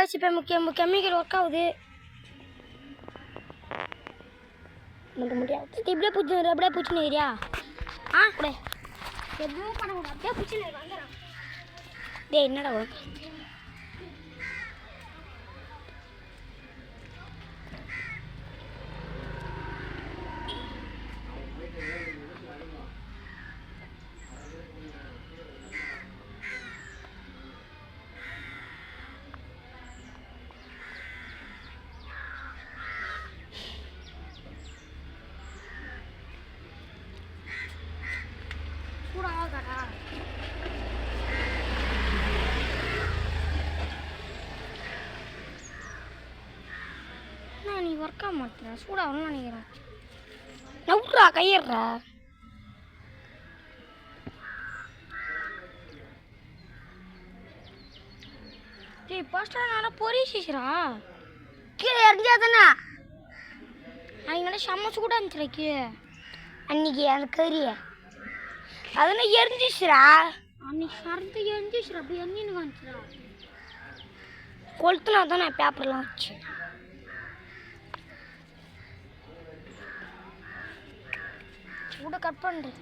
காய்ச்சி இப்போ chemical work ஆகுது. முடியாது அப்படியே பூச்சின்னு ஏரியா அப்படியே எதுவும் பண்ணக்கூடாது. அப்படியே பூச்சின்னு வந்துடுறான். டேய் என்னடா உனக்கு சூடாகாடா. நீ ஒர்க் ஆக மாட்டேன் சூடாகணும்னு நினைக்கிறேன். நவுட்றா கையிடுறா. டேய் ஃபர்ஸ்ட்டாக நல்லா பொரிச்சிச்சுரா. கீழே எரிஞ்சா தானே அவங்கள செம்ம சூடாக இருந்துச்சுடா கீழே அன்னைக்கு அந்த கறி அதெல்லாம் எரிஞ்சிச்சுரா. அன்னைக்கு சரத்து எரிஞ்சிச்சுரா. அப்படி எரிஞ்சின்னு வந்துச்சுரா. கொளுத்துனா தான் நான் பேப்பர்லாம் வச்சு கூட கட் பண்ணுறேன்.